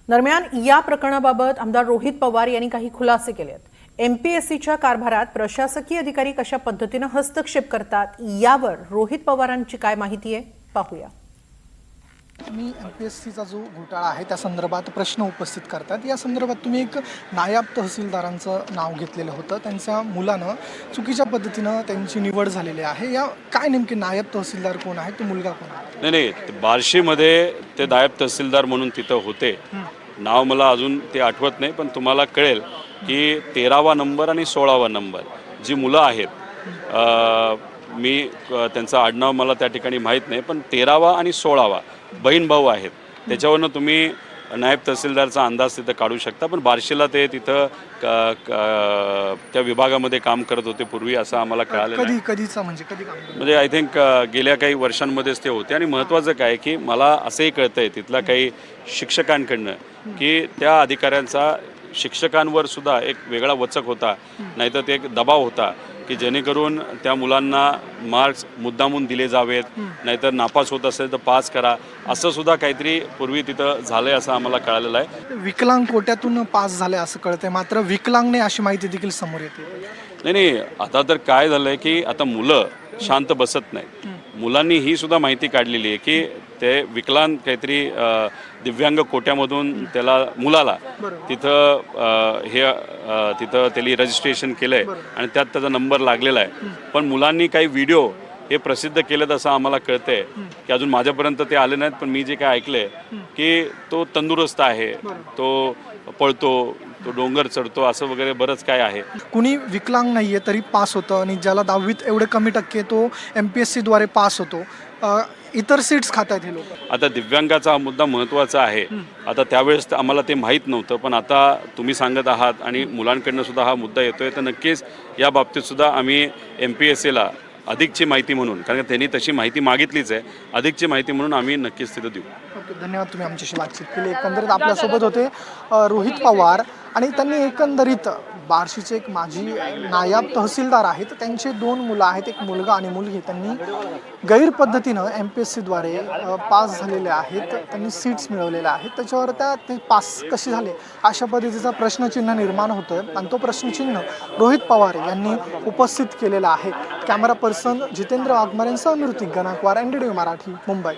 दरम्यान या प्रकरणाबाबत आमदार रोहित पवार यांनी काही खुलासे केले आहेत। एमपीएससीच्या कारभारात प्रशासकीय अधिकारी कशा पद्धतीने हस्तक्षेप करतात यावर रोहित पवारांची काय माहिती आहे पाहूया। तुम्ही एमपीएससीचा जो घोटाळा आहे त्या संदर्भात प्रश्न उपस्थित करतात। या संदर्भात तुम्ही एक नायब तहसीलदारांचं नाव घेतलेलं होतं, त्यांच्या मुलानं चुकीच्या पद्धतीनं त्यांची निवड झालेली आहे। या काय नेमके नायब तहसीलदार कोण आहे, तो मुलगा कोण आहे? नाही, बार्शीमध्ये ते नायब तहसीलदार म्हणून तिथं होते। नाव मला अजून ते आठवत नाही, पण तुम्हाला कळेल की 13वा नंबर आणि 16वा नंबर जी मुलं आहेत, मी त्यांचं आडनाव मला त्या ठिकाणी माहीत नाही, पण 13वा आणि 16वा बहीण भाऊ आहेत। त्याच्यावरनं तुम्ही नायब तहसीलदारचा अंदाज तिथं काढू शकता। पण बार्शीला ते तिथं त्या विभागामध्ये काम करत होते पूर्वी, असं आम्हाला कळालं नाही। कधीचा कधी काम म्हणजे आय थिंक गेल्या काही वर्षांमध्येच ते होते। आणि महत्त्वाचं काय की मला असंही कळतंय तिथल्या काही शिक्षकांकडनं की त्या अधिकाऱ्यांचा शिक्षकांवर सुद्धा एक वेगळा वचक होता, नाहीतर ते एक दबाव होता की जेणेकरून त्या मुलांना मार्क्स मुद्दामून दिले जावेत, नाहीतर नापास होत असेल तर पास करा, असं सुद्धा काहीतरी पूर्वी तिथं झालंय असं आम्हाला कळालेलं आहे। विकलांग कोट्यातून पास झाले असं कळतंय, मात्र विकलांग नाही अशी माहिती देखील समोर येते। नाही, आता तर काय झालंय की आता मुलं शांत बसत नाही। मुलांनी ही सुद्धा माहिती काढलेली आहे की ते विकलांग काहीतरी दिव्यांग कोट्यामधून त्याला मुलाला तिथं तिथं त्यांनी रजिस्ट्रेशन केलंय आणि त्यात त्याचा नंबर लागलेला आहे। पण मुलांनी काही व्हिडिओ हे प्रसिद्ध केलेत असं आम्हाला कळतंय की अजून माझ्यापर्यंत ते आले नाहीत, पण मी जे काय ऐकलंय की तो तंदुरुस्त आहे, तो पळतो, तो डोंगर चढतो, असं वगैरे बरंच काय आहे। कुणी विकलांग नाहीये तरी पास होतं आणि ज्याला 10वीत एवढे कमी टक्के तो एमपीएससी द्वारे पास होतो। इतर सीट्स खातात हे लोक। आता दिव्यांगाचा हा मुद्दा महत्त्वाचा आहे। आता त्यावेळेस आम्हाला ते माहीत नव्हतं, पण आता तुम्ही सांगत आहात आणि मुलांकडनं सुद्धा हा मुद्दा येतोय, तर नक्कीच या बाबतीत सुद्धा आम्ही एमपीएससीला अधिकची माहिती म्हणून, कारण त्यांनी तशी माहिती मागितलीच आहे, अधिकची माहिती म्हणून आम्ही नक्कीच तिथं देऊ। ओके, धन्यवाद, तुम्ही आमच्याशी बातचीत केली। एकंदरीत आपल्यासोबत होते रोहित पवार आणि त्यांनी एकंदरीत बार्शीचे एक माजी नायब तहसीलदार आहेत, त्यांचे 2 मुलं आहेत, एक मुलगा आणि मुलगी। त्यांनी गैरपद्धतीनं एमपीएससीद्वारे पास झालेले आहेत, त्यांनी सीट्स मिळवलेल्या आहेत, त्याच्यावर ते पास कसे झाले अशा पद्धतीचा प्रश्नचिन्ह निर्माण होतोय आणि तो प्रश्नचिन्ह रोहित पवार यांनी उपस्थित केलेला आहे। कॅमेरा पर्सन जितेंद्र वाघमारेंसह मी ऋतिक गणाकवार, NDTV मराठी, मुंबई।